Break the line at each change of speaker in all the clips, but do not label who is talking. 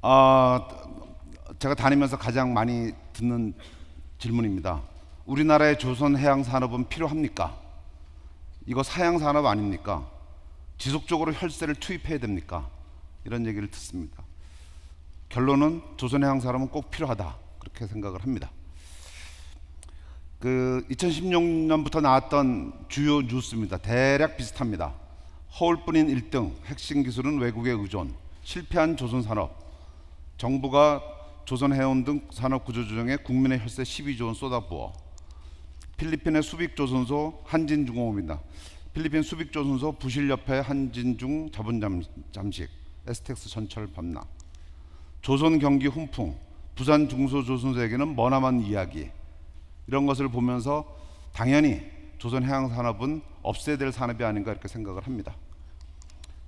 아, 제가 다니면서 가장 많이 듣는 질문입니다. 우리나라의 조선 해양 산업은 필요합니까? 이거 사양 산업 아닙니까? 지속적으로 혈세를 투입해야 됩니까? 이런 얘기를 듣습니다. 결론은 조선 해양 산업은 꼭 필요하다, 그렇게 생각을 합니다. 2016년부터 나왔던 주요 뉴스입니다. 대략 비슷합니다. 허울뿐인 1등, 핵심 기술은 외국에 의존, 실패한 조선 산업, 정부가 조선 해운 등 산업 구조 조정에 국민의 혈세 12조 원 쏟아부어, 필리핀의 수빅조선소 한진중공업입니다. 필리핀 수빅조선소 부실협회 한진중 자본 잠식, STX 전철 반납, 조선 경기 훈풍, 부산 중소조선소에게는 머나먼 이야기, 이런 것을 보면서 당연히 조선 해양 산업은 없애야 될 산업이 아닌가 이렇게 생각을 합니다.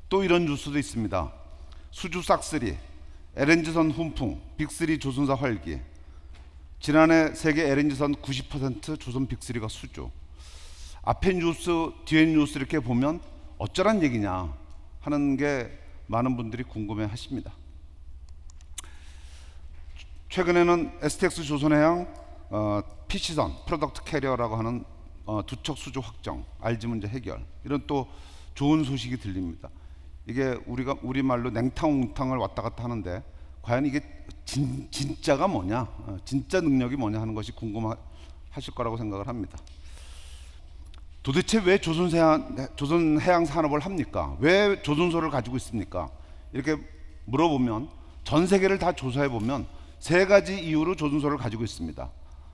또 이런 뉴스도 있습니다. 수주 싹쓸이, LNG선 훈풍, 빅3 조선사 활기. 지난해 세계 LNG선 90% 조선 빅3가 수주. 앞에 뉴스, 뒤에 뉴스 이렇게 보면 어쩌란 얘기냐 하는 게 많은 분들이 궁금해 하십니다. 최근에는 STX 조선해양 PC선, 프로덕트 캐리어라고 하는 두척 수주 확정, RG 문제 해결, 이런 또 좋은 소식이 들립니다. 이게 우리말로 냉탕옹탕을 왔다 갔다 하는데 과연 이게 진짜가 뭐냐, 진짜 능력이 뭐냐 하는 것이 궁금하실 거라고 생각을 합니다. 도대체 왜 조선 해양 산업을 합니까? 왜 조선소를 가지고 있습니까? 이렇게 물어보면 전 세계를 다 조사해 보면 세 가지 이유로 조선소를 가지고 있습니다.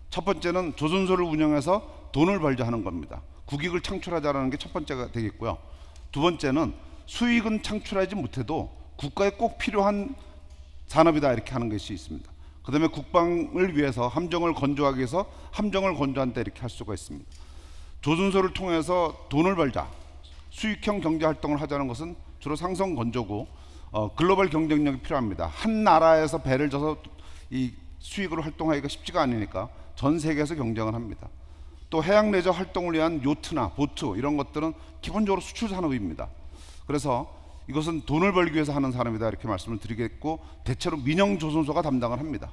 첫 번째는 조선소를 운영해서 돈을 벌자 하는 겁니다. 국익을 창출하자는 게 첫 번째가 되겠고요. 두 번째는 수익은 창출하지 못해도 국가에 꼭 필요한 산업이다 이렇게 하는 것이 있습니다. 그 다음에 국방을 위해서 함정을 건조하기 위해서 함정을 건조한다 이렇게 할 수가 있습니다. 조선소를 통해서 돈을 벌자, 수익형 경제활동을 하자는 것은 주로 상성 건조고 글로벌 경쟁력이 필요합니다. 한 나라에서 배를 져서 이 수익으로 활동하기가 쉽지가 않으니까 전 세계에서 경쟁을 합니다. 또 해양 레저 활동을 위한 요트나 보트 이런 것들은 기본적으로 수출 산업입니다. 그래서 이것은 돈을 벌기 위해서 하는 산업이다 이렇게 말씀을 드리겠고, 대체로 민영 조선소가 담당을 합니다.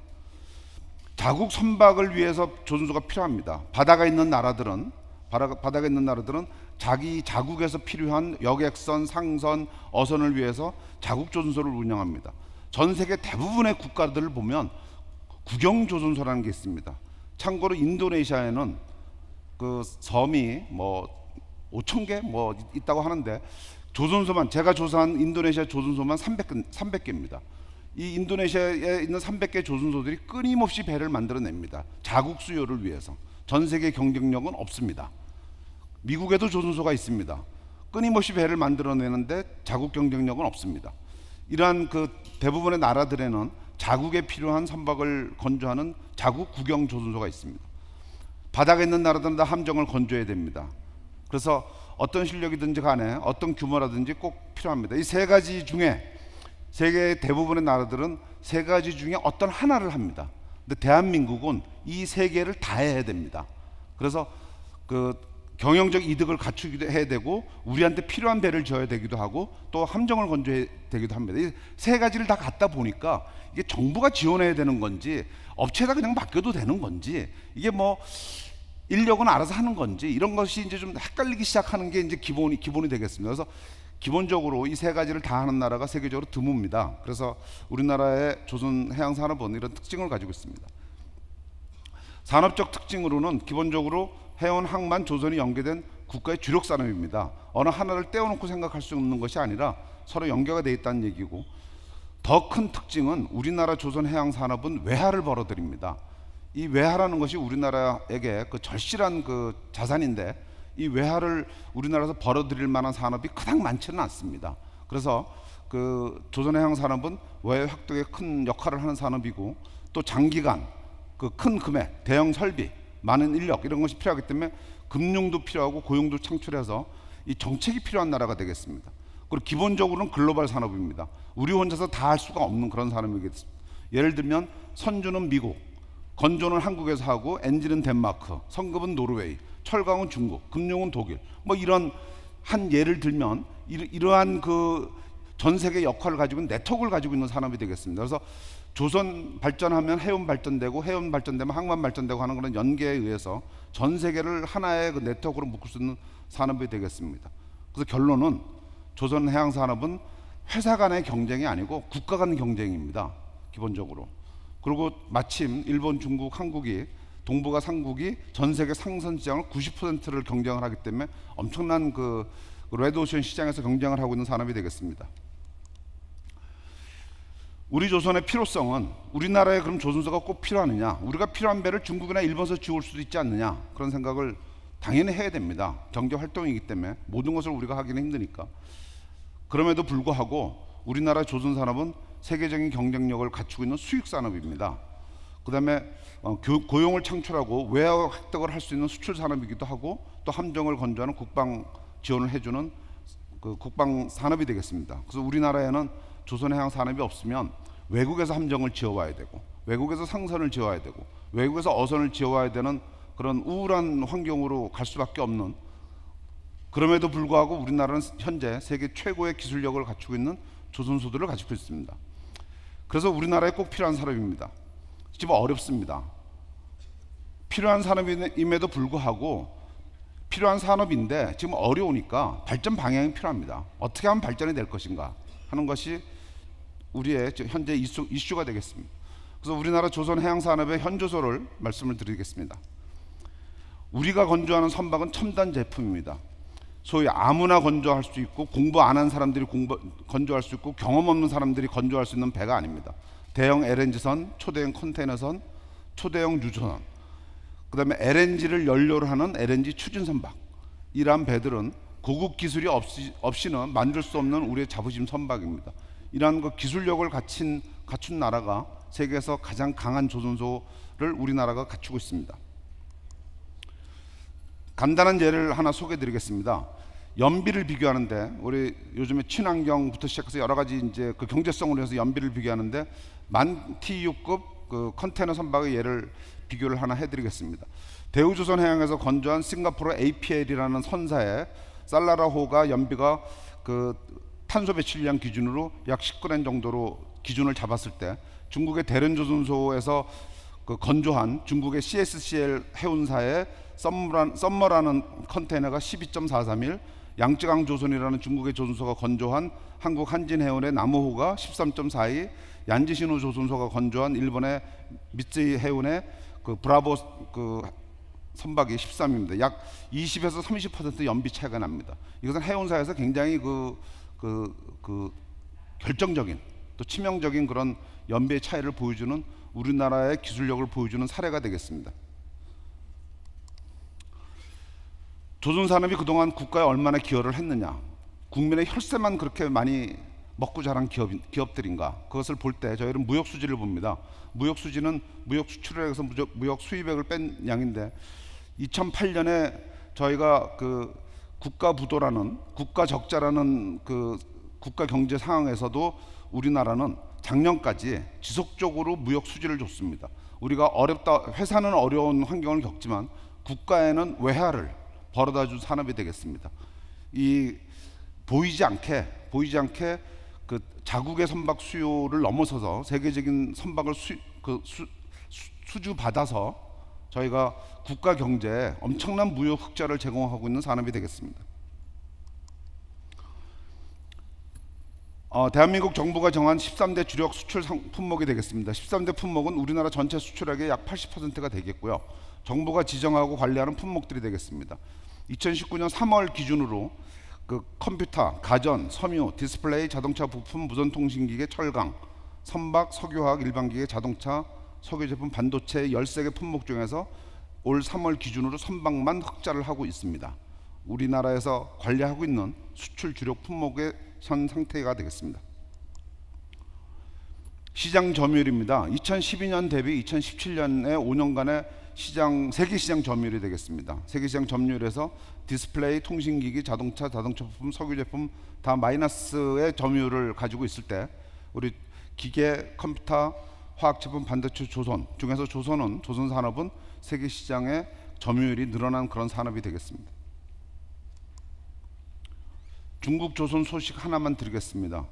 자국 선박을 위해서 조선소가 필요합니다. 바다가 있는 나라들은 자기 자국에서 필요한 여객선, 상선, 어선을 위해서 자국 조선소를 운영합니다. 전 세계 대부분의 국가들을 보면 국영 조선소라는 게 있습니다. 참고로 인도네시아에는 그 섬이 뭐 5,000개 뭐 있다고 하는데, 조선소만, 제가 조사한 인도네시아 조선소만 300개입니다. 이 인도네시아에 있는 300개 조선소들이 끊임없이 배를 만들어냅니다. 자국 수요를 위해서. 전 세계 경쟁력은 없습니다. 미국에도 조선소가 있습니다. 끊임없이 배를 만들어내는데 자국 경쟁력은 없습니다. 이러한 그 대부분의 나라들에는 자국에 필요한 선박을 건조하는 자국 국영 조선소가 있습니다. 바닥에 있는 나라들은 다 함정을 건조해야 됩니다. 그래서 어떤 실력이든지 간에 어떤 규모라든지 꼭 필요합니다. 이 세 가지 중에 세계 대부분의 나라들은 세 가지 중에 어떤 하나를 합니다. 근데 대한민국은 이 세 개를 다 해야 됩니다. 그래서 그 경영적 이득을 갖추기도 해야 되고, 우리한테 필요한 배를 지어야 되기도 하고, 또 함정을 건조해야 되기도 합니다. 이 세 가지를 다 갖다 보니까 이게 정부가 지원해야 되는 건지 업체에다 그냥 맡겨도 되는 건지, 이게 뭐 인력은 알아서 하는 건지, 이런 것이 이제 좀 헷갈리기 시작하는 게 이제 기본이 되겠습니다. 그래서 기본적으로 이 세 가지를 다 하는 나라가 세계적으로 드뭅니다. 그래서 우리나라의 조선 해양 산업은 이런 특징을 가지고 있습니다. 산업적 특징으로는 기본적으로 해운, 항만, 조선이 연계된 국가의 주력 산업입니다. 어느 하나를 떼어놓고 생각할 수 없는 것이 아니라 서로 연계가 되어 있다는 얘기고, 더 큰 특징은 우리나라 조선 해양 산업은 외화를 벌어들입니다. 이 외화라는 것이 우리나라에게 그 절실한 그 자산인데, 이 외화를 우리나라에서 벌어들일 만한 산업이 그닥 많지는 않습니다. 그래서 그 조선 해양 산업은 외화 획득에 큰 역할을 하는 산업이고, 또 장기간 그 큰 금액, 대형 설비, 많은 인력 이런 것이 필요하기 때문에 금융도 필요하고 고용도 창출해서 이 정책이 필요한 나라가 되겠습니다. 그리고 기본적으로는 글로벌 산업입니다. 우리 혼자서 다 할 수가 없는 그런 산업이겠습니다. 예를 들면 선주는 미국, 건조는 한국에서 하고, 엔진은 덴마크, 성급은 노르웨이, 철강은 중국, 금융은 독일, 뭐 이런 한 예를 들면 이러한 그 전 세계 역할을 가지고 있는 네트워크를 가지고 있는 산업이 되겠습니다. 그래서 조선 발전하면 해운 발전되고, 해운 발전되면 항만 발전되고 하는 그런 연계에 의해서 전 세계를 하나의 그 네트워크로 묶을 수 있는 산업이 되겠습니다. 그래서 결론은 조선 해양 산업은 회사 간의 경쟁이 아니고 국가 간 경쟁입니다, 기본적으로. 그리고 마침 일본, 중국, 한국이, 동북아 3국이 전 세계 상선 시장을 90%를 경쟁을 하기 때문에 엄청난 그 레드오션 시장에서 경쟁을 하고 있는 산업이 되겠습니다. 우리 조선의 필요성은, 우리나라에 그럼 조선소가 꼭 필요하느냐, 우리가 필요한 배를 중국이나 일본에서 지올 수도 있지 않느냐, 그런 생각을 당연히 해야 됩니다. 경제 활동이기 때문에 모든 것을 우리가 하기는 힘드니까. 그럼에도 불구하고 우리나라 조선 산업은 세계적인 경쟁력을 갖추고 있는 수익 산업입니다. 그 다음에 고용을 창출하고 외화 획득을 할 수 있는 수출 산업이기도 하고, 또 함정을 건조하는 국방 지원을 해주는 그 국방 산업이 되겠습니다. 그래서 우리나라에는 조선 해양 산업이 없으면 외국에서 함정을 지어와야 되고, 외국에서 상선을 지어와야 되고, 외국에서 어선을 지어와야 되는 그런 우울한 환경으로 갈 수밖에 없는, 그럼에도 불구하고 우리나라는 현재 세계 최고의 기술력을 갖추고 있는 조선소들을 가지고 있습니다. 그래서 우리나라에 꼭 필요한 산업입니다. 지금 어렵습니다. 필요한 산업임에도 불구하고, 필요한 산업인데 지금 어려우니까 발전 방향이 필요합니다. 어떻게 하면 발전이 될 것인가 하는 것이 우리의 현재 이슈가 되겠습니다. 그래서 우리나라 조선 해양 산업의 현조소를 말씀을 드리겠습니다. 우리가 건조하는 선박은 첨단 제품입니다. 소위 아무나 건조할 수 있고, 공부 안 한 사람들이 건조할 수 있고, 경험 없는 사람들이 건조할 수 있는 배가 아닙니다. 대형 LNG선, 초대형 컨테이너선, 초대형 유조선, 그 다음에 LNG를 연료로 하는 LNG 추진선박, 이러한 배들은 고급 기술이 없이는 만들 수 없는 우리의 자부심 선박입니다. 이러한 그 기술력을 갖춘 나라가 세계에서 가장 강한 조선소를 우리나라가 갖추고 있습니다. 간단한 예를 하나 소개해 드리겠습니다. 연비를 비교하는데, 우리 요즘에 친환경부터 시작해서 여러 가지 이제 그 경제성으로 해서 연비를 비교하는데, 만 TU급 그 컨테이너 선박의 예를 비교를 하나 해드리겠습니다. 대우조선 해양에서 건조한 싱가포르 APL이라는 선사의 살라라호가 연비가 그 탄소 배출량 기준으로 약 19g 정도로 기준을 잡았을 때, 중국의 대련조선소에서 그 건조한 중국의 CSCL 해운사의 썸머라는 컨테이너가 12.431, 양쯔강조선이라는 중국의 조선소가 건조한 한국 한진해운의 남호호가 13.42, 얀지신호 조선소가 건조한 일본의 미쯔이 해운의 그 브라보 그 선박이 13입니다. 약 20에서 30% 연비 차이가 납니다. 이것은 해운사에서 굉장히 결정적인, 또 치명적인 그런 연비의 차이를 보여주는, 우리나라의 기술력을 보여주는 사례가 되겠습니다. 조선산업이 그동안 국가에 얼마나 기여를 했느냐, 국민의 혈세만 그렇게 많이 먹고 자란 기업들인가, 그것을 볼 때 저희는 무역 수지를 봅니다. 무역 수지는 무역 수출을 해서 무역 수입액을 뺀 양인데, 2008년에 저희가 그 국가 부도라는, 국가 적자라는 그 국가 경제 상황에서도 우리나라는 작년까지 지속적으로 무역 수지를 줬습니다. 우리가 어렵다, 회사는 어려운 환경을 겪지만 국가에는 외화를 벌어다 준 산업이 되겠습니다. 이 보이지 않게 그 자국의 선박 수요를 넘어서서 세계적인 선박을 수주받아서 저희가 국가 경제에 엄청난 무역 흑자를 제공하고 있는 산업이 되겠습니다. 대한민국 정부가 정한 13대 주력 수출 품목이 되겠습니다. 13대 품목은 우리나라 전체 수출액의 약 80%가 되겠고요. 정부가 지정하고 관리하는 품목들이 되겠습니다. 2019년 3월 기준으로 그 컴퓨터, 가전, 섬유, 디스플레이, 자동차 부품, 무선통신기계, 철강, 선박, 석유화학, 일반기계, 자동차, 석유제품, 반도체 13개 품목 중에서 올 3월 기준으로 선박만 흑자를 하고 있습니다. 우리나라에서 관리하고 있는 수출 주력 품목의 현 상태가 되겠습니다. 시장 점유율입니다. 2012년 대비 2017년에 5년간의 세계 시장 점유율이 되겠습니다. 세계 시장 점유율에서 디스플레이, 통신기기, 자동차 부품, 석유제품 다 마이너스의 점유율을 가지고 있을 때, 우리 기계, 컴퓨터, 화학제품, 반도체, 조선 중에서 조선산업은 세계 시장의 점유율이 늘어난 그런 산업이 되겠습니다. 중국 조선 소식 하나만 드리겠습니다.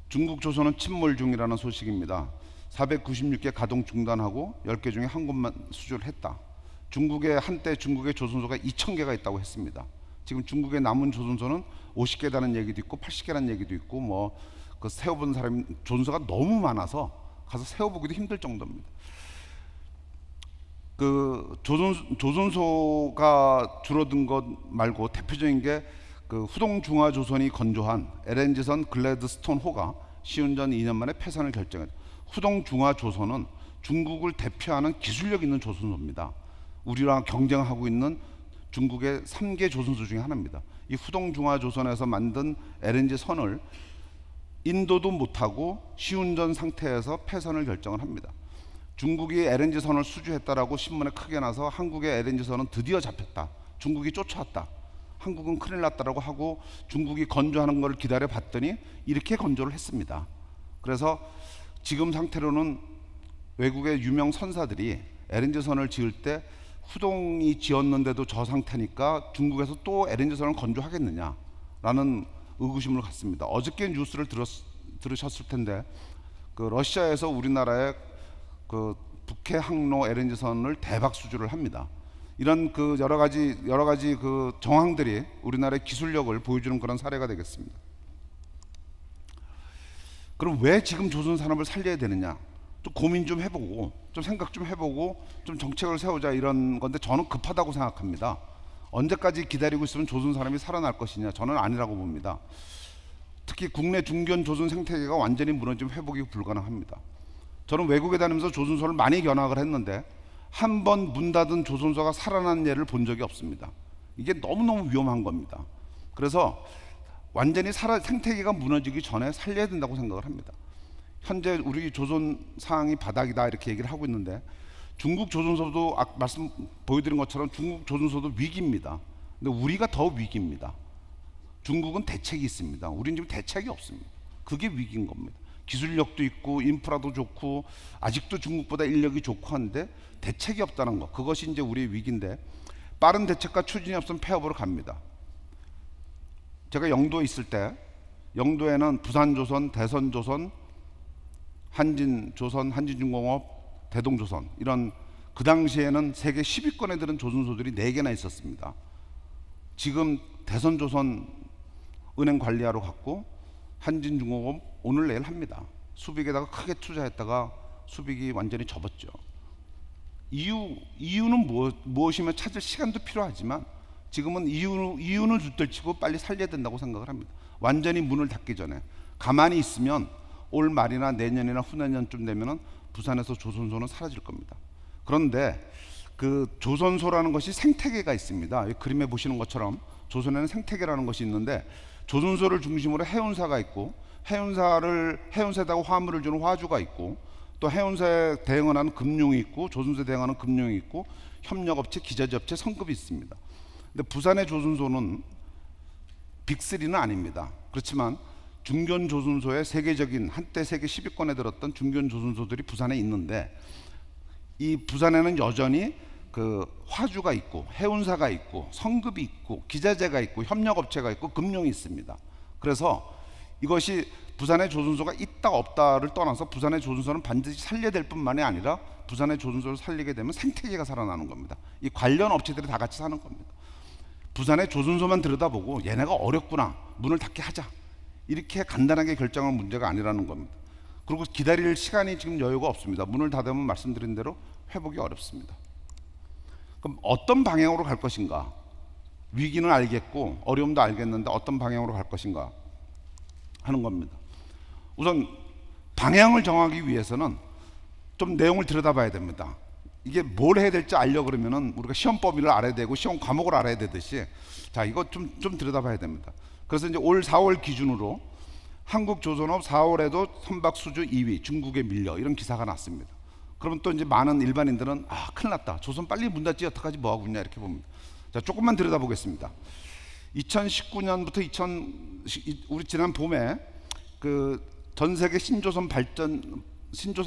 중국 조선은 침몰 중이라는 소식입니다. 496개 가동 중단하고 10개 중에 한 곳만 수주를 했다. 한때 중국의 조선소가 2000개가 있다고 했습니다. 지금 중국의 남은 조선소는 50개라는 얘기도 있고 80개라는 얘기도 있고 뭐 그 세워본 사람이 조선소가 너무 많아서 가서 세워보기도 힘들 정도입니다. 그 조선소가 줄어든 것 말고 대표적인 게 그 후동중화조선이 건조한 LNG선 글래드스톤호가 시운전 2년 만에 폐선을 결정했다. 후동중화조선은 중국을 대표하는 기술력 있는 조선소입니다. 우리랑 경쟁하고 있는 중국의 3개 조선소 중에 하나입니다. 이 후동중화조선에서 만든 LNG선을 인도도 못하고 시운전 상태에서 폐선을 결정을 합니다. 중국이 LNG선을 수주했다라고 신문에 크게 나서 한국의 LNG선은 드디어 잡혔다. 중국이 쫓아왔다. 한국은 큰일 났다라고 하고 중국이 건조하는 걸 기다려 봤더니 이렇게 건조를 했습니다. 그래서 지금 상태로는 외국의 유명 선사들이 LNG선을 지을 때 후동이 지었는데도 저 상태니까 중국에서 또 LNG선을 건조하겠느냐라는 의구심을 갖습니다. 어저께 뉴스를 들으셨을 텐데 그 러시아에서 우리나라에 그 북해 항로 LNG선을 대박 수주를 합니다. 이런 그 여러 가지 그 정황들이 우리나라의 기술력을 보여주는 그런 사례가 되겠습니다. 그럼 왜 지금 조선 산업을 살려야 되느냐? 또 고민 좀 해보고 좀 생각 좀 해보고 좀 정책을 세우자 이런 건데 저는 급하다고 생각합니다. 언제까지 기다리고 있으면 조선 산업이 살아날 것이냐? 저는 아니라고 봅니다. 특히 국내 중견 조선 생태계가 완전히 무너지면 회복이 불가능합니다. 저는 외국에 다니면서 조선소를 많이 견학을 했는데 한 번 문 닫은 조선소가 살아난 예를 본 적이 없습니다. 이게 너무너무 위험한 겁니다. 그래서 완전히 생태계가 무너지기 전에 살려야 된다고 생각을 합니다. 현재 우리 조선 상황이 바닥이다 이렇게 얘기를 하고 있는데 중국 조선소도 말씀 보여드린 것처럼 중국 조선소도 위기입니다. 근데 우리가 더 위기입니다. 중국은 대책이 있습니다. 우리는 지금 대책이 없습니다. 그게 위기인 겁니다. 기술력도 있고 인프라도 좋고 아직도 중국보다 인력이 좋고 한데 대책이 없다는 것, 그것이 이제 우리의 위기인데 빠른 대책과 추진이 없으면 폐업으로 갑니다. 제가 영도에 있을 때 영도에는 부산조선, 대선조선, 한진조선, 한진중공업, 대동조선 이런 그 당시에는 세계 10위권에 드는 조선소들이 4개나 있었습니다. 지금 대선조선 은행 관리하러 갔고 한진중공업 오늘 내일 합니다. 수빅에다가 크게 투자했다가 수빅이 완전히 접었죠. 이유는 무엇이며 찾을 시간도 필요하지만 지금은 이유는 둘째치고 빨리 살려야 된다고 생각을 합니다. 완전히 문을 닫기 전에. 가만히 있으면 올 말이나 내년이나 후내년쯤 되면은 부산에서 조선소는 사라질 겁니다. 그런데 그 조선소라는 것이 생태계가 있습니다. 이 그림에 보시는 것처럼 조선에는 생태계라는 것이 있는데 조선소를 중심으로 해운사가 있고 해운사에다가 화물을 주는 화주가 있고 또 해운사에 대응을 하는 금융이 있고 조선소에 대응하는 금융이 있고 협력업체, 기자재업체, 성급이 있습니다. 근데 부산의 조선소는 빅3는 아닙니다. 그렇지만 중견 조선소의 세계적인 한때 세계 10위권에 들었던 중견 조선소들이 부산에 있는데 이 부산에는 여전히 그 화주가 있고 해운사가 있고 성급이 있고 기자재가 있고 협력업체가 있고 금융이 있습니다. 그래서 이것이 부산의 조선소가 있다 없다를 떠나서 부산의 조선소는 반드시 살려야 될 뿐만이 아니라 부산의 조선소를 살리게 되면 생태계가 살아나는 겁니다. 이 관련 업체들이 다 같이 사는 겁니다. 부산의 조선소만 들여다보고 얘네가 어렵구나 문을 닫게 하자 이렇게 간단하게 결정할 문제가 아니라는 겁니다. 그리고 기다릴 시간이 지금 여유가 없습니다. 문을 닫으면 말씀드린 대로 회복이 어렵습니다. 그럼 어떤 방향으로 갈 것인가? 위기는 알겠고 어려움도 알겠는데 어떤 방향으로 갈 것인가 하는 겁니다. 우선 방향을 정하기 위해서는 좀 내용을 들여다봐야 됩니다. 이게 뭘 해야 될지 알려 그러면은 우리가 시험 범위를 알아야 되고 시험 과목을 알아야 되듯이 자 이거 좀 들여다봐야 됩니다. 그래서 이제 올 4월 기준으로 한국조선업 4월에도 선박수주 2위 중국에 밀려 이런 기사가 났습니다. 그러면 또 이제 많은 일반인들은 아 큰일 났다 조선 빨리 문 닫지 어떡하지 뭐하고 있냐 이렇게 봅니다. 자 조금만 들여다보겠습니다. 2019년부터 우리 지난 봄에 그 전 세계 신조선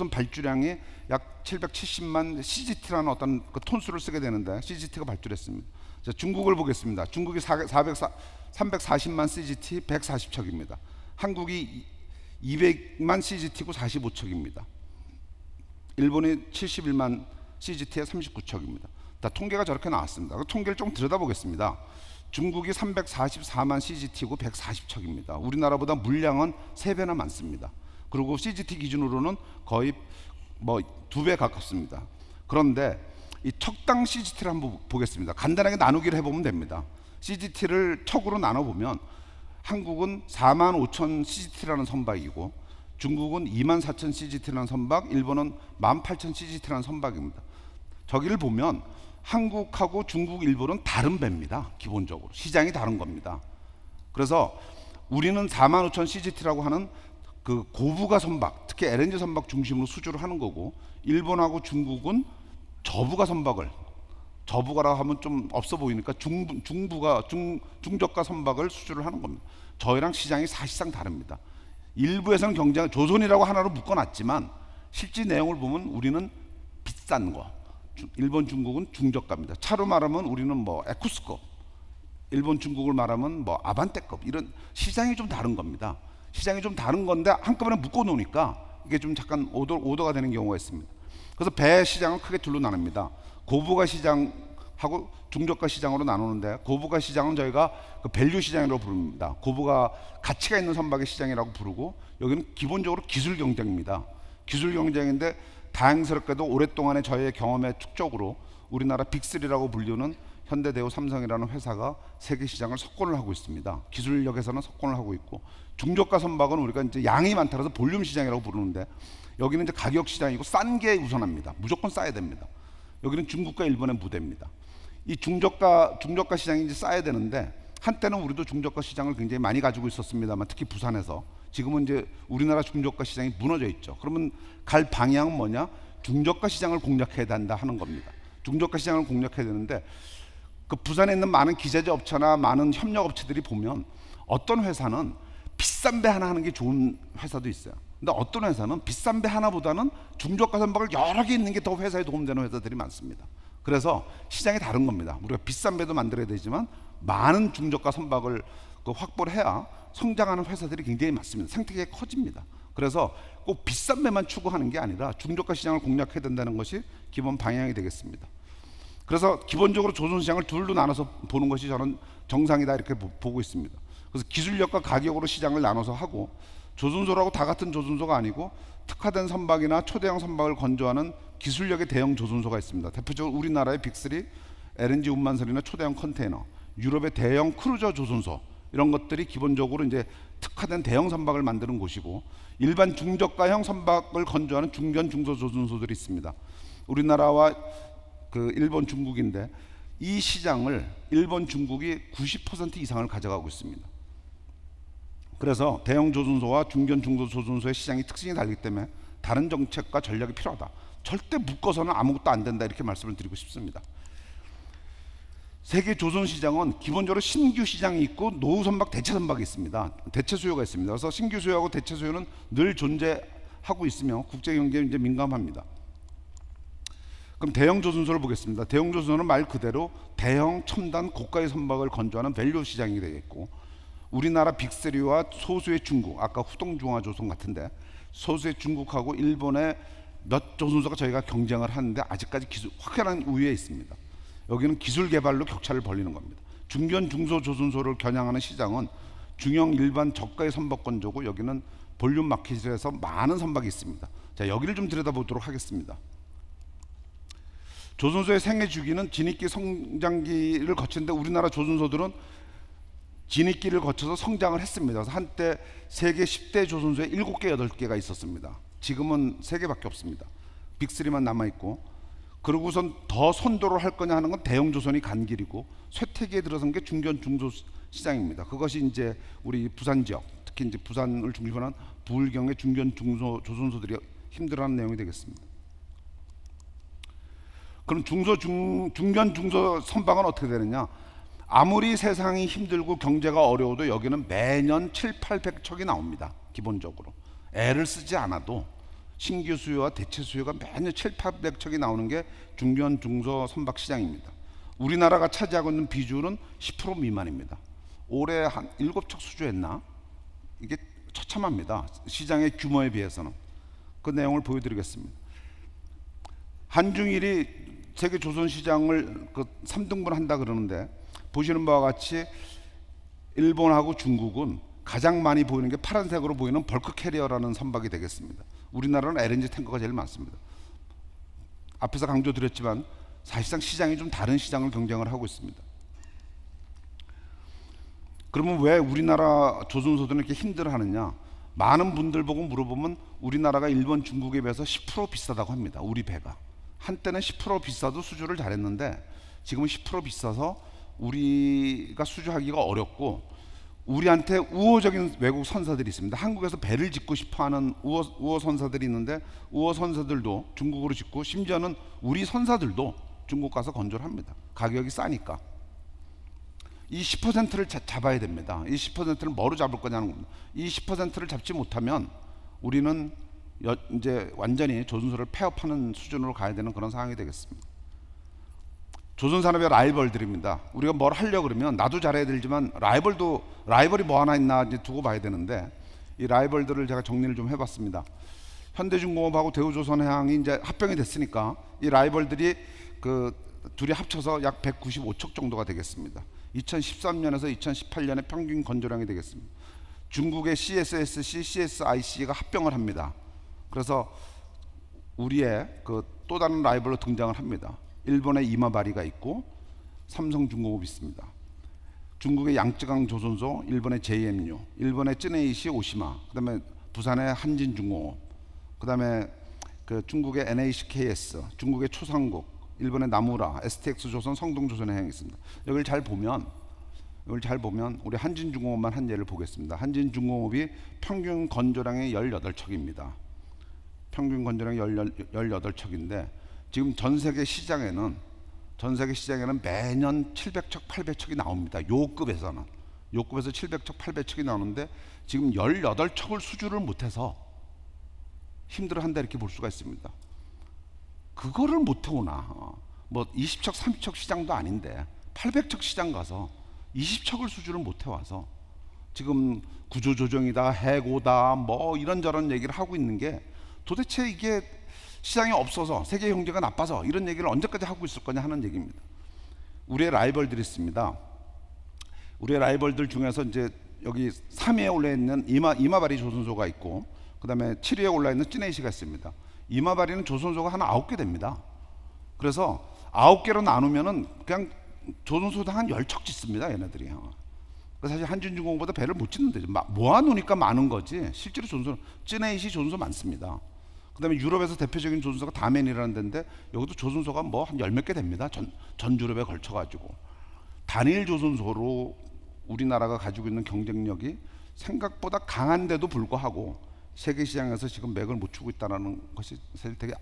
발주량이 약 770만 CGT라는 어떤 그 톤수를 쓰게 되는데 CGT가 발주했습니다. 자, 중국을 보겠습니다. 중국이 340만 CGT 140척입니다. 한국이 200만 CGT고 45척입니다. 일본이 71만 CGT에 39척입니다. 다 통계가 저렇게 나왔습니다. 그 통계를 좀 들여다보겠습니다. 중국이 344만 CGT고 140척입니다. 우리나라보다 물량은 3배나 많습니다. 그리고 CGT 기준으로는 거의 뭐 2배 가깝습니다. 그런데 이 척당 CGT를 한번 보겠습니다. 간단하게 나누기를 해보면 됩니다. CGT를 척으로 나눠보면 한국은 45,000 CGT라는 선박이고 중국은 24,000 CGT라는 선박, 일본은 18,000 CGT라는 선박입니다. 저기를 보면 한국하고 중국, 일본은 다른 배입니다. 기본적으로 시장이 다른 겁니다. 그래서 우리는 45,000 CGT라고 하는 그 고부가 선박, 특히 LNG 선박 중심으로 수주를 하는 거고, 일본하고 중국은 저부가 선박을, 저부가라고 하면 좀 없어 보이니까 중저가 선박을 수주를 하는 겁니다. 저희랑 시장이 사실상 다릅니다. 일부에서는 경쟁, 조선이라고 하나로 묶어놨지만 실제 내용을 보면 우리는 비싼 거, 일본, 중국은 중저가입니다. 차로 말하면 우리는 뭐 에쿠스급, 일본, 중국을 말하면 뭐 아반떼급, 이런 시장이 좀 다른 겁니다. 시장이 좀 다른 건데 한꺼번에 묶어 놓으니까 이게 좀 잠깐 오더가 되는 경우가 있습니다. 그래서 배 시장은 크게 둘로 나눕니다. 고부가 시장하고 중저가 시장으로 나누는데, 고부가 시장은 저희가 그 밸류 시장이라고 부릅니다. 고부가 가치가 있는 선박의 시장이라고 부르고, 여기는 기본적으로 기술 경쟁입니다. 기술 경쟁인데 다행스럽게도 오랫동안의 저희의 경험의 축적으로 우리나라 빅3라고 불리는 현대, 대우, 삼성이라는 회사가 세계 시장을 석권을 하고 있습니다. 기술력에서는 석권을 하고 있고, 중저가 선박은 우리가 이제 양이 많다라서 볼륨 시장이라고 부르는데, 여기는 이제 가격 시장이고 싼 게 우선합니다. 무조건 싸야 됩니다. 여기는 중국과 일본의 무대입니다. 이 중저가 시장이 이제 싸야 되는데, 한때는 우리도 중저가 시장을 굉장히 많이 가지고 있었습니다만, 특히 부산에서. 지금은 이제 우리나라 중저가 시장이 무너져 있죠. 그러면 갈 방향은 뭐냐? 중저가 시장을 공략해야 된다 하는 겁니다. 중저가 시장을 공략해야 되는데, 그 부산에 있는 많은 기재제 업체나 많은 협력 업체들이 보면 어떤 회사는 비싼 배 하나 하는 게 좋은 회사도 있어요. 근데 어떤 회사는 비싼 배 하나보다는 중저가 선박을 여러 개 있는 게 더 회사에 도움되는 회사들이 많습니다. 그래서 시장이 다른 겁니다. 우리가 비싼 배도 만들어야 되지만 많은 중저가 선박을 확보를 해야 성장하는 회사들이 굉장히 많습니다. 생태계가 커집니다. 그래서 꼭 비싼 배만 추구하는 게 아니라 중저가 시장을 공략해야 된다는 것이 기본 방향이 되겠습니다. 그래서 기본적으로 조선시장을 둘로 나눠서 보는 것이 저는 정상이다, 이렇게 보고 있습니다. 그래서 기술력과 가격으로 시장을 나눠서 하고, 조선소라고 다 같은 조선소가 아니고 특화된 선박이나 초대형 선박을 건조하는 기술력의 대형 조선소가 있습니다. 대표적으로 우리나라의 빅3, LNG 운반선이나 초대형 컨테이너, 유럽의 대형 크루저 조선소, 이런 것들이 기본적으로 이제 특화된 대형 선박을 만드는 곳이고, 일반 중저가형 선박을 건조하는 중견 중소 조선소들이 있습니다. 우리나라와 그 일본, 중국인데 이 시장을 일본, 중국이 90% 이상을 가져가고 있습니다. 그래서 대형 조선소와 중견 중소 조선소의 시장이 특징이 다르기 때문에 다른 정책과 전략이 필요하다. 절대 묶어서는 아무것도 안 된다, 이렇게 말씀을 드리고 싶습니다. 세계 조선 시장은 기본적으로 신규 시장이 있고 노후 선박, 대체 선박이 있습니다. 대체 수요가 있습니다. 그래서 신규 수요하고 대체 수요는 늘 존재하고 있으며 국제 경제에 이제 민감합니다. 그럼 대형 조선소를 보겠습니다. 대형 조선소는 말 그대로 대형 첨단 고가의 선박을 건조하는 밸류 시장이 되겠고, 우리나라 빅3와 소수의 중국, 아까 후동중화조선 같은데 소수의 중국하고 일본의 몇 조선소가 저희가 경쟁을 하는데 아직까지 확연한 우위에 있습니다. 여기는 기술 개발로 격차를 벌리는 겁니다. 중견 중소 조선소를 겨냥하는 시장은 중형 일반 저가의 선박 건조고, 여기는 볼륨 마켓에서 많은 선박이 있습니다. 자, 여기를 좀 들여다보도록 하겠습니다. 조선소의 생애 주기는 진입기 성장기를 거치는데, 우리나라 조선소들은 진입기를 거쳐서 성장을 했습니다. 그래서 한때 세계 10대 조선소에 7개, 8개가 있었습니다. 지금은 3개밖에 없습니다. 빅3만 남아있고, 그러고선 더 선도를 할 거냐 하는 건 대형 조선이 간 길이고, 쇠퇴기에 들어선 게 중견 중소 시장입니다. 그것이 이제 우리 부산 지역, 특히 이제 부산을 중심으로 한 부울경의 중견 중소 조선소들이 힘들어하는 내용이 되겠습니다. 그럼 중견 중소 선박은 어떻게 되느냐? 아무리 세상이 힘들고 경제가 어려워도 여기는 매년 7, 800척이 나옵니다. 기본적으로 애를 쓰지 않아도 신규 수요와 대체 수요가 매년 7, 800척이 나오는 게 중견 중소 선박 시장입니다. 우리나라가 차지하고 있는 비중은 10% 미만입니다. 올해 한 7척 수주했나? 이게 처참합니다. 시장의 규모에 비해서는. 그 내용을 보여드리겠습니다. 한중일이 세계 조선 시장을 3등분 한다 그러는데, 보시는 바와 같이 일본하고 중국은 가장 많이 보이는 게 파란색으로 보이는 벌크 캐리어라는 선박이 되겠습니다. 우리나라는 LNG 탱커가 제일 많습니다. 앞에서 강조드렸지만 사실상 시장이 좀 다른 시장을 경쟁을 하고 있습니다. 그러면 왜 우리나라 조선소들은 이렇게 힘들어하느냐? 많은 분들 보고 물어보면 우리나라가 일본, 중국에 비해서 10% 비싸다고 합니다. 우리 배가. 한때는 10% 비싸도 수주를 잘했는데 지금은 10% 비싸서 우리가 수주하기가 어렵고, 우리한테 우호적인 외국 선사들이 있습니다. 한국에서 배를 짓고 싶어하는 우호 선사들이 있는데, 우호 선사들도 중국으로 짓고, 심지어는 우리 선사들도 중국 가서 건조를 합니다. 가격이 싸니까. 이 10%를 잡아야 됩니다. 이 10%를 뭐로 잡을 거냐는 겁니다. 이 10%를 잡지 못하면 우리는 이제 완전히 조선소를 폐업하는 수준으로 가야 되는 그런 상황이 되겠습니다. 조선산업의 라이벌들입니다. 우리가 뭘 하려고 그러면 나도 잘해야 되지만 라이벌이 뭐 하나 있나 이제 두고 봐야 되는데, 이 라이벌들을 제가 정리를 좀 해봤습니다. 현대중공업하고 대우조선해양이 이제 합병이 됐으니까 이 라이벌들이 둘이 합쳐서 약 195척 정도가 되겠습니다. 2013년에서 2018년에 평균 건조량이 되겠습니다. 중국의 CSSC, CSIC가 합병을 합니다. 그래서 우리의 또 다른 라이벌로 등장을 합니다. 일본의 이마바리가 있고 삼성중공업이 있습니다. 중국의 양쯔강 조선소, 일본의 JMU, 일본의 쯔네이시 오시마, 그다음에 부산의 한진중공업, 그다음에 중국의 NHKS, 중국의 초상국, 일본의 나무라, STX 조선, 성동조선해양이 있습니다. 여기를 잘 보면 우리 한진중공업만 한 예를 보겠습니다. 한진중공업이 평균 건조량이 18척입니다. 평균 건조량이 18척인데 지금 전 세계 시장에는 매년 700척, 800척이 나옵니다. 요급에서 700척, 800척이 나오는데 지금 18척을 수주를 못해서 힘들어한다 이렇게 볼 수가 있습니다. 그거를 못 해오나? 뭐 20척, 30척 시장도 아닌데 800척 시장 가서 20척을 수주를 못 해와서 지금 구조조정이다, 해고다, 뭐 이런저런 얘기를 하고 있는 게, 도대체 이게 시장이 없어서 세계 경제가 나빠서 이런 얘기를 언제까지 하고 있을 거냐 하는 얘기입니다. 우리의 라이벌들이 있습니다. 우리의 라이벌들 중에서 이제 여기 3위에 올라 있는 이마바리 조선소가 있고, 그 다음에 7위에 올라 있는 쯔네이시가 있습니다. 이마바리는 조선소가 한 9개 됩니다. 그래서 9개로 나누면은 그냥 조선소당 한 10척 짓습니다, 얘네들이. 사실 한진중공업보다 배를 못 짓는데 모아놓으니까 많은 거지, 실제로 조선소, 쯔네이시 조선소 많습니다. 그 다음에 유럽에서 대표적인 조선소가 다멘이라는 데인데 여기도 조선소가 뭐 한 10몇 개 됩니다. 전 유럽에 걸쳐가지고. 단일 조선소로 우리나라가 가지고 있는 경쟁력이 생각보다 강한데도 불구하고 세계 시장에서 지금 맥을 못 추고 있다는 것이 사실 되게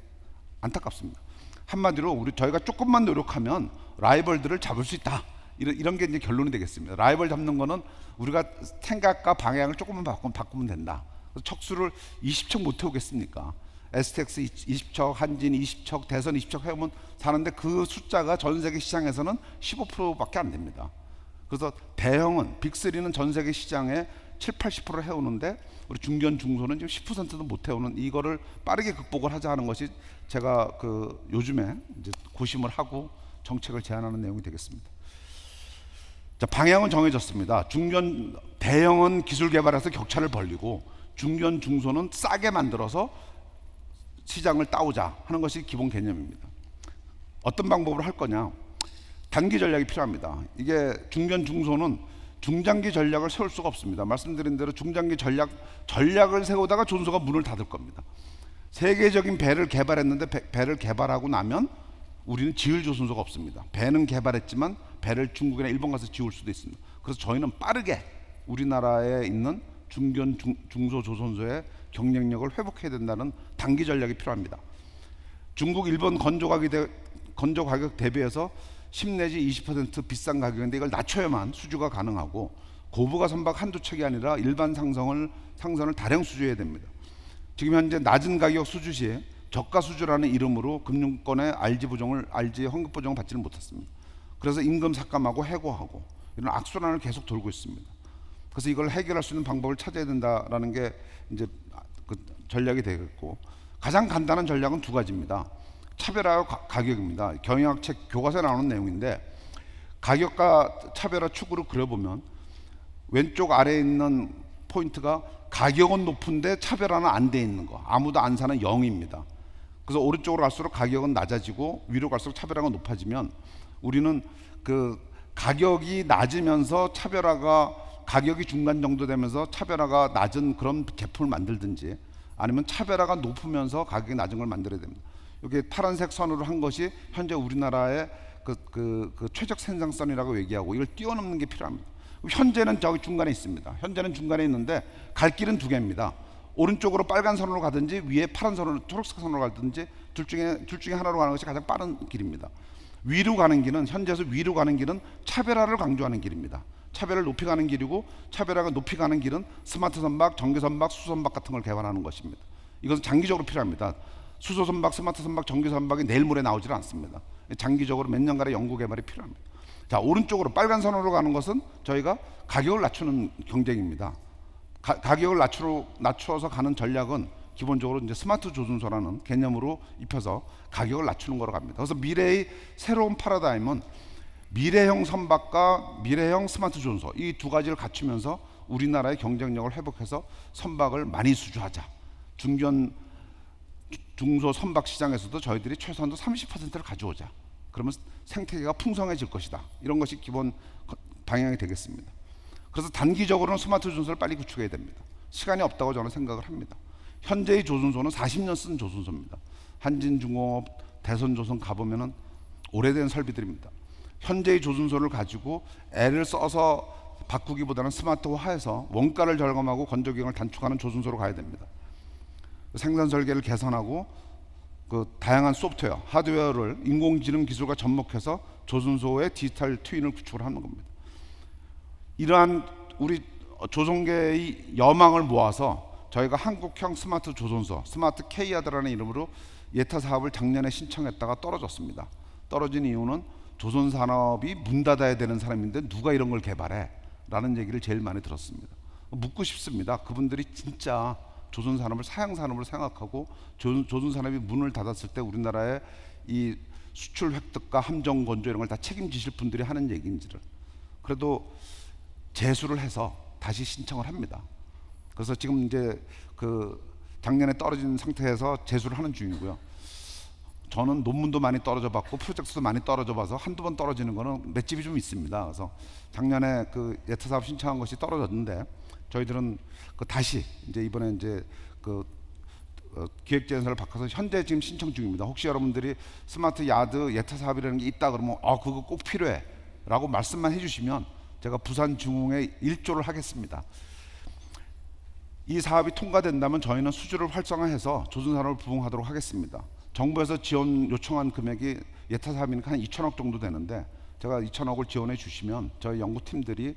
안타깝습니다. 한마디로 저희가 조금만 노력하면 라이벌들을 잡을 수 있다, 이런 게 이제 결론이 되겠습니다. 라이벌 잡는 거는 우리가 생각과 방향을 조금만 바꾸면 된다. 척수를 20척 못 해오겠습니까? STX 20척, 한진 20척, 대선 20척 해오면 사는데 그 숫자가 전 세계 시장에서는 15%밖에 안 됩니다. 그래서 대형은 빅3는 전 세계 시장에 7, 80% 해오는데 우리 중견, 중소는 지금 10%도 못 해오는, 이거를 빠르게 극복을 하자 하는 것이 제가 요즘에 이제 고심을 하고 정책을 제안하는 내용이 되겠습니다. 자, 방향은 정해졌습니다. 대형은 기술 개발해서 격차를 벌리고, 중견, 중소는 싸게 만들어서 시장을 따오자 하는 것이 기본 개념입니다. 어떤 방법으로 할 거냐? 단기 전략이 필요합니다. 이게 중견, 중소는 중장기 전략을 세울 수가 없습니다. 말씀드린 대로 중장기 전략을 세우다가 조선소가 문을 닫을 겁니다. 세계적인 배를 개발했는데 배를 개발하고 나면 우리는 지을 조선소가 없습니다. 배는 개발했지만 배를 중국이나 일본 가서 지을 수도 있습니다. 그래서 저희는 빠르게 우리나라에 있는 중견, 중소 조선소의 경쟁력을 회복해야 된다는 단기 전략이 필요합니다. 중국, 일본 건조 가격 대비해서 10 내지 20% 비싼 가격인데 이걸 낮춰야만 수주가 가능하고, 고부가 선박 한두 척이 아니라 일반 상선을 다량 수주해야 됩니다. 지금 현재 낮은 가격 수주 시에 저가 수주라는 이름으로 금융권의 RG 환급 보정을 받지는 못했습니다. 그래서 임금 삭감하고 해고하고 이런 악순환을 계속 돌고 있습니다. 그래서 이걸 해결할 수 있는 방법을 찾아야 된다라는 게 이제 그 전략이 되겠고, 가장 간단한 전략은 두 가지입니다. 차별화와 가격입니다. 경영학책 교과서에 나오는 내용인데, 가격과 차별화 축으로 그려보면 왼쪽 아래에 있는 포인트가 가격은 높은데 차별화는 안 돼 있는 거, 아무도 안 사는 0입니다. 그래서 오른쪽으로 갈수록 가격은 낮아지고 위로 갈수록 차별화가 높아지면, 우리는 그 가격이 낮으면서 차별화가, 가격이 중간 정도 되면서 차별화가 낮은 그런 제품을 만들든지, 아니면 차별화가 높으면서 가격이 낮은 걸 만들어야 됩니다. 이게 파란색 선으로 한 것이 현재 우리나라의 그 최적 생산선이라고 얘기하고, 이걸 뛰어넘는 게 필요합니다. 현재는 저기 중간에 있습니다. 현재는 중간에 있는데 갈 길은 두 개입니다. 오른쪽으로 빨간 선으로 가든지 위에 파란 선으로, 초록색 선으로 가든지 둘 중에 하나로 가는 것이 가장 빠른 길입니다. 위로 가는 길은, 현재에서 위로 가는 길은 차별화를 강조하는 길입니다. 차별을 높이 가는 길이고, 차별화가 높이 가는 길은 스마트 선박, 전기 선박, 수소 선박 같은 걸 개발하는 것입니다. 이것은 장기적으로 필요합니다. 수소 선박, 스마트 선박, 전기 선박이 내일 모레 나오질 않습니다. 장기적으로 몇 년간의 연구 개발이 필요합니다. 자, 오른쪽으로 빨간 선으로 가는 것은 저희가 가격을 낮추는 경쟁입니다. 가격을 낮추어서 가는 전략은 기본적으로 이제 스마트 조준소라는 개념으로 입혀서 가격을 낮추는 거로 갑니다. 그래서 미래의 새로운 패러다임은 미래형 선박과 미래형 스마트 조준소, 이 두 가지를 갖추면서 우리나라의 경쟁력을 회복해서 선박을 많이 수주하자. 중소 선박 시장에서도 저희들이 최소한도 30%를 가져오자. 그러면 생태계가 풍성해질 것이다. 이런 것이 기본 방향이 되겠습니다. 그래서 단기적으로는 스마트 조준소를 빨리 구축해야 됩니다. 시간이 없다고 저는 생각을 합니다. 현재의 조준소는 40년 쓴 조준소입니다. 한진중공업, 대선조선 가보면은 오래된 설비들입니다. 현재의 조준소를 가지고 애를 써서 바꾸기보다는 스마트화해서 원가를 절감하고 건조기간을 단축하는 조준소로 가야 됩니다. 생산 설계를 개선하고 그 다양한 소프트웨어, 하드웨어를 인공지능 기술과 접목해서 조준소의 디지털 트윈을 구축을 하는 겁니다. 이러한 우리 조선계의 여망을 모아서 저희가 한국형 스마트 조선소, 스마트 K야드라는 이름으로 예타 사업을 작년에 신청했다가 떨어졌습니다. 떨어진 이유는 조선산업이 문 닫아야 되는 사람인데 누가 이런 걸 개발해? 라는 얘기를 제일 많이 들었습니다. 묻고 싶습니다. 그분들이 진짜 조선산업을 사양산업을 생각하고 조선산업이 문을 닫았을 때 우리나라의 이 수출 획득과 함정 건조 이런 걸 다 책임지실 분들이 하는 얘기인지를, 그래도 재수를 해서 다시 신청을 합니다. 그래서 지금 이제 그 작년에 떨어진 상태에서 재수를 하는 중이고요. 저는 논문도 많이 떨어져 봤고 프로젝트도 많이 떨어져 봐서 한두 번 떨어지는 거는 맷집이 좀 있습니다. 그래서 작년에 그 예타 사업 신청한 것이 떨어졌는데, 저희들은 그 다시 이제 이번에 이제 그 기획재정서를 바꿔서 현재 지금 신청 중입니다. 혹시 여러분들이 스마트 야드 예타 사업이라는 게 있다 그러면 그거 꼭 필요해 라고 말씀만 해주시면 제가 부산중공에 일조를 하겠습니다. 이 사업이 통과된다면 저희는 수주를 활성화해서 조선산업을 부흥하도록 하겠습니다. 정부에서 지원 요청한 금액이 예타 사업이니까 한 2천억 정도 되는데, 제가 2천억을 지원해 주시면 저희 연구팀들이,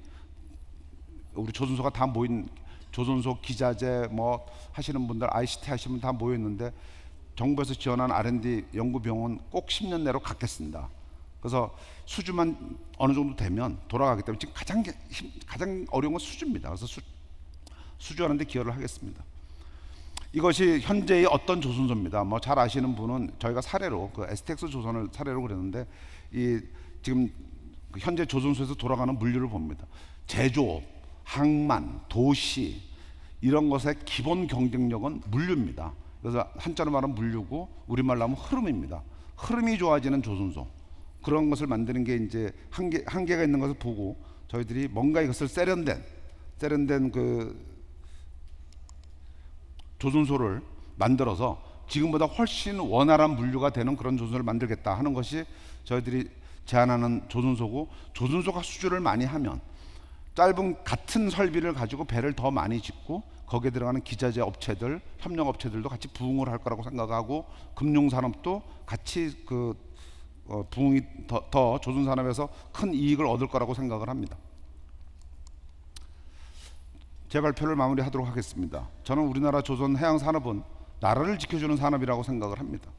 우리 조선소가 다 모인, 조선소 기자재 뭐 하시는 분들, ICT 하시는 분들 다 모여 있는데, 정부에서 지원한 R&D 연구병원 꼭 10년 내로 갖겠습니다. 그래서 수주만 어느 정도 되면 돌아가기 때문에 지금 가장 어려운 건 수주입니다. 그래서 수주하는 데 기여를 하겠습니다. 이것이 현재의 어떤 조선소입니다. 뭐 잘 아시는 분은 저희가 사례로 그 STX 조선을 사례로 그랬는데, 이 지금 그 현재 조선소에서 돌아가는 물류를 봅니다. 제조업, 항만, 도시 이런 것의 기본 경쟁력은 물류입니다. 그래서 한자로 말하면 물류고 우리말로 하면 흐름입니다. 흐름이 좋아지는 조선소, 그런 것을 만드는 게 이제 한계가 있는 것을 보고 저희들이 뭔가 이것을 세련된 그 조선소를 만들어서 지금보다 훨씬 원활한 물류가 되는 그런 조선소를 만들겠다 하는 것이 저희들이 제안하는 조선소고, 조선소가 수주를 많이 하면 짧은 같은 설비를 가지고 배를 더 많이 짓고 거기에 들어가는 기자재 업체들, 협력 업체들도 같이 부흥을 할 거라고 생각하고, 금융산업도 같이 그 부흥이 더 조선산업에서 큰 이익을 얻을 거라고 생각을 합니다. 제 발표를 마무리하도록 하겠습니다. 저는 우리나라 조선 해양 산업은 나라를 지켜주는 산업이라고 생각을 합니다.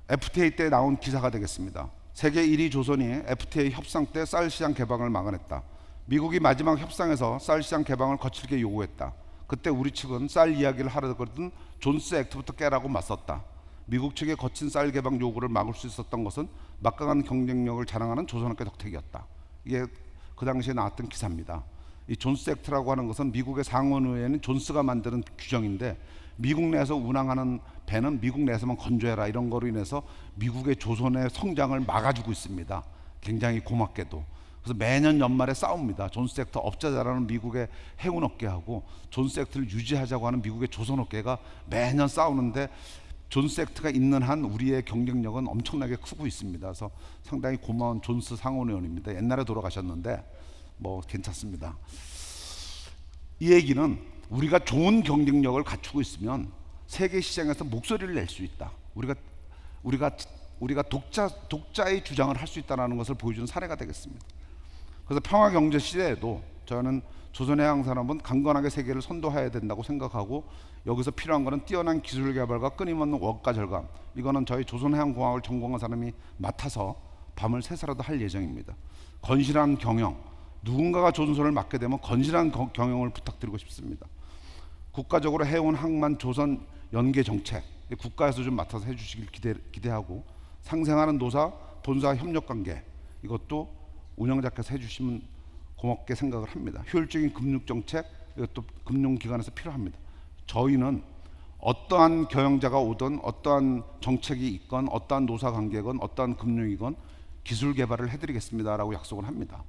FTA 때 나온 기사가 되겠습니다. 세계 1위 조선이 FTA 협상 때 쌀 시장 개방을 막아냈다. 미국이 마지막 협상에서 쌀 시장 개방을 거칠게 요구했다. 그때 우리 측은 쌀 이야기를 하려거든 존스 액트부터 깨라고 맞섰다. 미국 측의 거친 쌀 개방 요구를 막을 수 있었던 것은 막강한 경쟁력을 자랑하는 조선업계 덕택이었다. 이게 그 당시에 나왔던 기사입니다. 이 존스 액트라고 하는 것은 미국의 상원의회는 존스가 만드는 규정인데, 미국 내에서 운항하는 배는 미국 내에서만 건조해라, 이런 거로 인해서 미국의 조선의 성장을 막아주고 있습니다. 굉장히 고맙게도. 그래서 매년 연말에 싸웁니다. 존스 액트 업자자라는 미국의 해운업계하고 존스 액트를 유지하자고 하는 미국의 조선업계가 매년 싸우는데, 존스 액트가 있는 한 우리의 경쟁력은 엄청나게 크고 있습니다. 그래서 상당히 고마운 존스 상원의원입니다. 옛날에 돌아가셨는데 뭐 괜찮습니다. 이 얘기는 우리가 좋은 경쟁력을 갖추고 있으면 세계 시장에서 목소리를 낼 수 있다. 우리가 독자의 주장을 할 수 있다는 것을 보여주는 사례가 되겠습니다. 그래서 평화 경제 시대에도 저는 조선해양산업은 강건하게 세계를 선도해야 된다고 생각하고, 여기서 필요한 것은 뛰어난 기술 개발과 끊임없는 원가 절감, 이거는 저희 조선해양공학을 전공한 사람이 맡아서 밤을 새서라도 할 예정입니다. 건실한 경영, 누군가가 조선소를 맡게 되면 건실한 경영을 부탁드리고 싶습니다. 국가적으로 해운 항만 조선 연계 정책, 국가에서 좀 맡아서 해주시길 기대하고, 상생하는 노사 본사 협력 관계, 이것도 운영자께서 해주시면 고맙게 생각을 합니다. 효율적인 금융 정책, 이것도 금융기관에서 필요합니다. 저희는 어떠한 경영자가 오든, 어떠한 정책이 있건, 어떠한 노사 관계건, 어떠한 금융이건 기술 개발을 해드리겠습니다라고 약속을 합니다.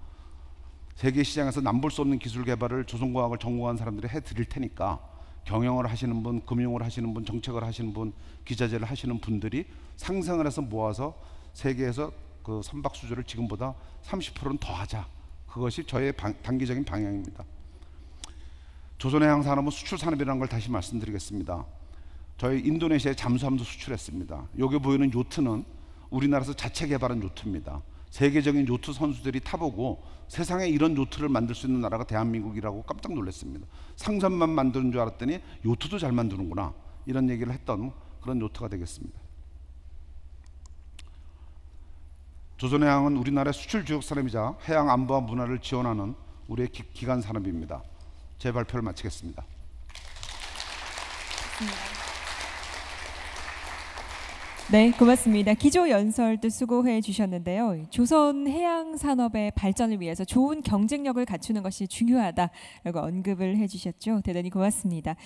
세계 시장에서 남볼 수 없는 기술 개발을 조선공학을 전공한 사람들이 해드릴 테니까, 경영을 하시는 분, 금융을 하시는 분, 정책을 하시는 분, 기자재를 하시는 분들이 상생을 해서 모아서 세계에서 그 선박 수주를 지금보다 30%는 더 하자. 그것이 저의 단기적인 방향입니다. 조선해양산업은 수출산업이라는 걸 다시 말씀드리겠습니다. 저희 인도네시아에 잠수함도 수출했습니다. 여기 보이는 요트는 우리나라에서 자체 개발한 요트입니다. 세계적인 요트 선수들이 타보고 세상에 이런 요트를 만들 수 있는 나라가 대한민국이라고 깜짝 놀랐습니다. 상선만 만드는 줄 알았더니 요트도 잘 만드는구나, 이런 얘기를 했던 그런 요트가 되겠습니다. 조선해양은 우리나라의 수출 주역 산업이자 해양 안보와 문화를 지원하는 우리의 기간 산업입니다. 제 발표를 마치겠습니다.
네, 고맙습니다. 기조 연설도 수고해 주셨는데요. 조선 해양 산업의 발전을 위해서 좋은 경쟁력을 갖추는 것이 중요하다라고 언급을 해 주셨죠. 대단히 고맙습니다.